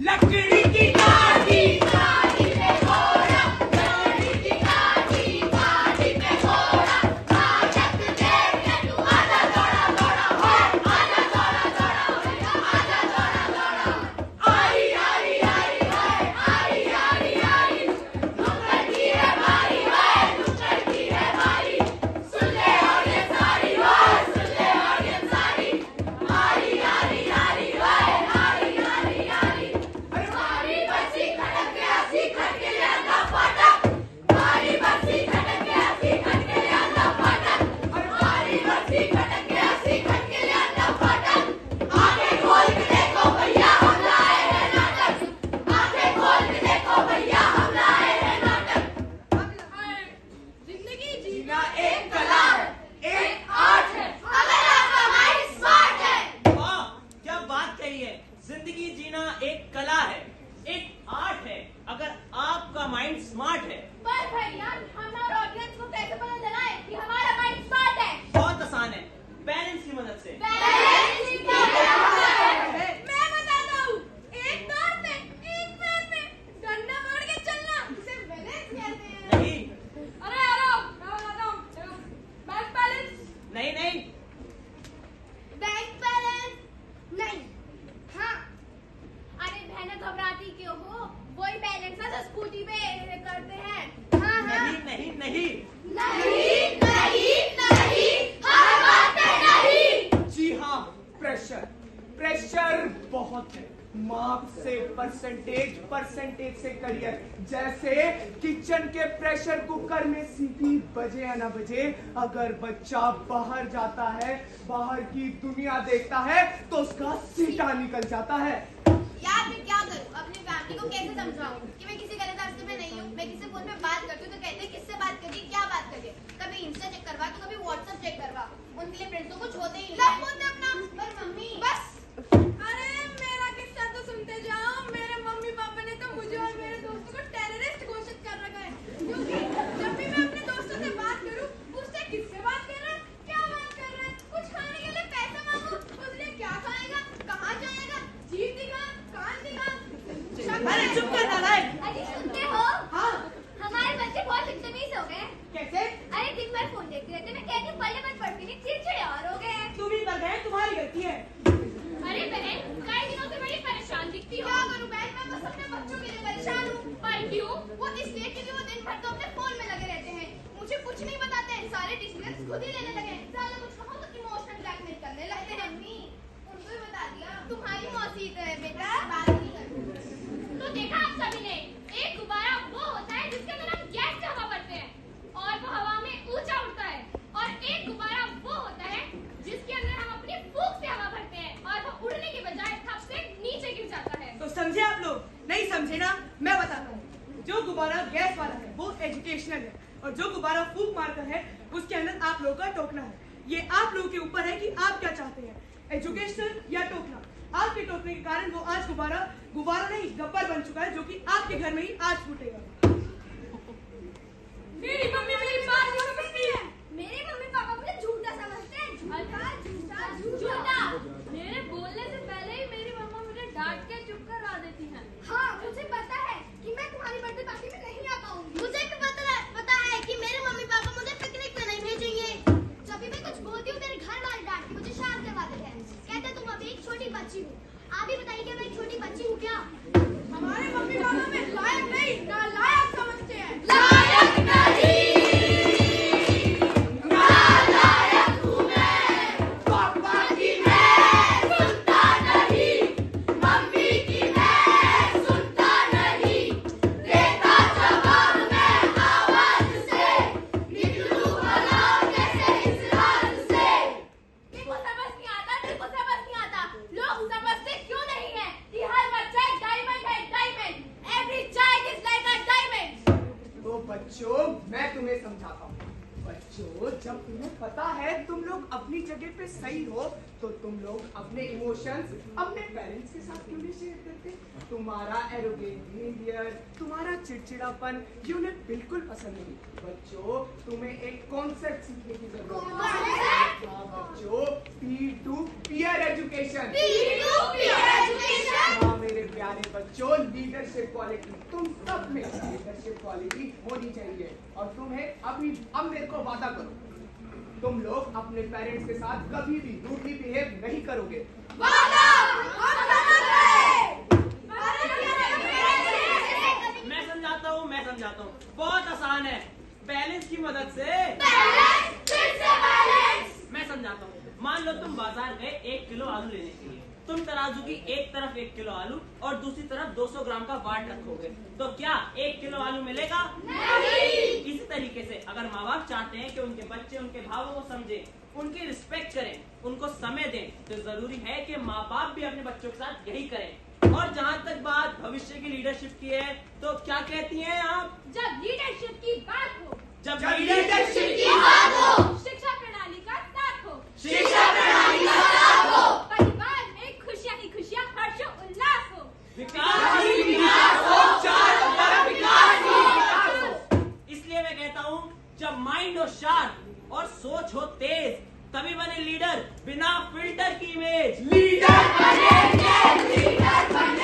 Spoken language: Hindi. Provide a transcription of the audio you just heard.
लकड़ी की गाड़ी गाड़ी पे घोड़ा, लकड़ी की गाड़ी गाड़ी पे घोड़ा, नाटक देख के तू आजा दौड़ा दौड़ा हो, आजा दौड़ा दौड़ा हो, आजा दौड़ा दौड़ा। आई आई आई है, आई आई आई, नुक्कड़ की है भाई है, नुक्कड़ की है भाई, सुन ले ऑडियंस सारी हो, सुन ले ऑडियंस सारी, आई आई आई है, आई आई आई। मारी बच्ची खटक के हंसी खट के ले आंधा फाटक, मारी बच्ची खटक के हंसी खट के ले आंधा फाटक, मारी बच्ची खटक के हंसी खट के ले आंधा फाटक। आंखें खोल के देखो भैया हम लाए हैं नाटक, आंखें खोल के देखो भैया हम लाए हैं नाटक। जिंदगी जीना एक कला है, एक आर्ट है। अगर आपका माइंड स्मार्ट है, वाह क्या बात कही है। जिंदगी जीना एक कला है, एक आर्ट है, अगर आपका माइंड स्मार्ट है। पर भैया हम और ऑडियंस को कैसे पता चलाए कि हमारा माइंड स्मार्ट है? बहुत आसान है, पेरेंट्स की मदद से। पेरेंट्स की क्या है? मैं बताता हूँ, एक दौड़ पे एक पैर पे डंडा मार के चलना इसे बैलेंस कहते हैं। नहीं अरे यारो, मैं बताता हूँ, देखो, बैंक बैलेंस नहीं नहीं, बैंक बैलेंस नहीं। हाँ, अरे बहनें घबराती क्यों हो? वही बैलेंस है जो स्कूटी पे करते हैं। हाँ हाँ। नहीं नहीं नहीं, नहीं नहीं नहीं, हर बात पे नहीं। जी हाँ, प्रेशर प्रेशर बहुत है। मार्क्स से परसेंटेज, परसेंटेज से करियर। जैसे किचन के प्रेशर कुकर में सीटी बजे या ना बजे, अगर बच्चा बाहर जाता है, बाहर की दुनिया देखता है, तो उसका सीटा निकल जाता है। यार मैं क्या करूं? अपनी फैमिली को कैसे समझाऊं कि मैं किसी गलत रास्ते पे नहीं हूं? मैं किसी फोन पे बात करती हूं तो कहते हैं किससे बात करिए, क्या बात करिए? कभी इंस्टा चेक करवा तो कभी व्हाट्सएप चेक करवा। उनके लिए फ्रेंड्स तो कुछ होते ही नहीं। सब होते अपना, पर मम्मी बस। अरे मेरा किस्सा तो सुनते जाओ। मेरे मम्मी पापा ने तो मुझे और मेरे दोस्तों को टेररिस्ट घोषित कर रखा है, क्योंकि जब भी मैं अपने दोस्तों से बात करूं, पूछते किससे बात कर रहा है, क्या बात कर रहा है, कुछ खाने के लिए पैसा मांगो, उसने क्या खाएगा, कहाँ जाएगा, जीभ दिखा, कान दिखा। अरे चुप कर नालायक। अरे सुनते हो? हाँ, हमारे बच्चे बहुत बदतमीज हो गए। कैसे? अरे दिन भर फोन देखते रहते, मैं कहती हूँ पढ़ने मत पढ़ती नहीं, चिड़चिड़े और हो गए हैं। तुम ही कर गए, तुम्हारी गलती है। अरे बहन, कई दिनों से बड़ी परेशान दिखती हो। क्या करूं बहन, मैं बस अपने बच्चों के लिए परेशान हूँ। पर क्यों? वो इसलिए क्योंकि वो दिन भर तो अपने फोन में लगे रहते हैं, मुझे कुछ नहीं बताते हैं, सारे डिसीजन खुद ही लेने लगे हैं। ज्यादा कुछ कहो तो इमोशनल ब्लैकमेल करने लगते हैं। मम्मी उनको ही बता दिया, तुम्हारी मौसी तो है बेटा, बात नहीं करती। तो देखा आप सभी ने, एक गुब्बारा वो होता है जिसके अंदर हम गैस से हवा भरते हैं और वो हवा में ऊंचा उड़ता है, और एक गुब्बारा वो होता है जिसके अंदर हम अपनी फूंक से हवा भरते हैं और वो उड़ने की बजाय थप से नीचे गिर जाता है। तो समझे आप लोग? नहीं समझे ना? मैं बताता हूँ। जो गुब्बारा गैस वाला है वो एजुकेशनल है, और जो गुब्बारा फूंक मारकर है उसके अंदर आप लोगों का टोकना है। ये आप लोगों के ऊपर है कि आप क्या चाहते हैं, एजुकेशनल या टोकना। आपके टोकने के कारण वो आज गुब्बारा नहीं गब्बर बन चुका है, जो कि आपके घर में ही आज फूटेगा। मेरी मम्मी मेरी बात नहीं समझती है। मेरे मम्मी पापा मुझे झूठा समझते हैं। झूठा। मेरे बोलने से पहले ही मेरी मम्मा मुझे डांट के चुप करवा देती हैं। हाँ मुझे पता है कि मैं तुम्हारी बर्थडे पार्टी में नहीं आ पाऊंगी। मुझे भी पता है कि मेरे मम्मी पापा मुझे पिकनिक पे नहीं भेजेंगे। जब भी मैं कुछ बोलती हूँ मेरे घर वाले डांट के मुझे शांत करवा देते हैं, कहते तुम अभी एक छोटी बच्ची हो। आप ही बताइए कि मैं एक छोटी बच्ची हूँ क्या? हमारे मम्मी पापा में लायक नहीं नालायक समझते हैं। लायक नहीं, नालायक हूँ मैं। पापा की मैं सुनता नहीं, मम्मी की मैं सुनता नहीं, देता जवाब मैं आवाज से, निकलूं भला कैसे इस राज से। देखो समझ नहीं आता, देखो समझ नहीं आता, लोग समझते क्यों नहीं है कि हर बच्चा एक डायमंड है, diamond. Every child is like a diamond. तो बच्चों मैं तुम्हें समझाता हूँ। बच्चों जब तुम्हें पता है तुम लोग अपनी जगह पे सही हो, तो तुम लोग अपने इमोशंस अपने पेरेंट्स के साथ क्यों नहीं शेयर करते? तुम्हारा एरोगेंट बिहेवियर, तुम्हारा चिड़चिड़ापन ये उन्हें बिल्कुल पसंद नहीं। बच्चों तुम्हें एक कॉन्सेप्ट सीखने की जरूरत है। हाँ बच्चों, peer to peer education. Peer to peer education. हाँ मेरे प्यारे बच्चों, बच्चों, लीडरशिप क्वालिटी तुम सब में लीडरशिप क्वालिटी होनी चाहिए। और तुम्हें अब मेरे को वादा करो, तुम लोग अपने पेरेंट्स के साथ कभी भी रूडली बिहेव नहीं करोगे। वादा! हम समझ गए। मैं समझाता हूँ, बहुत आसान है। बैलेंस की मदद से बैलेंस, फिर से बैलेंस। मैं समझाता हूँ। मान लो तुम बाजार गए 1 किलो आलू लेने के लिए। तुम तराजू की एक तरफ 1 किलो आलू और दूसरी तरफ 200 ग्राम का वाट रखोगे, तो क्या 1 किलो आलू मिलेगा? नहीं। इसी तरीके से अगर माँ बाप चाहते हैं कि उनके बच्चे उनके भावों को समझें, उनकी रिस्पेक्ट करें, उनको समय दें, तो जरूरी है कि माँ बाप भी अपने बच्चों के साथ यही करें। और जहाँ तक बात भविष्य की लीडरशिप की है, तो क्या कहती हैं आप? जब लीडरशिप की बात हो, जब लीडरशिप की बात हो, शिक्षा प्रणाली का साथ हो, शिक्षा प्रणाली का साथ हो, परिवार में खुशियाँ ही खुशियाँ, हर्ष उल्लास हो, विकास ही विकास हो, चारों तरफ विकास ही विकास हो। इसलिए मैं कहता हूँ, जब माइंड हो शार्प और सोच हो तेज, तभी बने लीडर बिना फिल्टर की इमेज। लीडर बनेंगे, लीडर बनेंगे।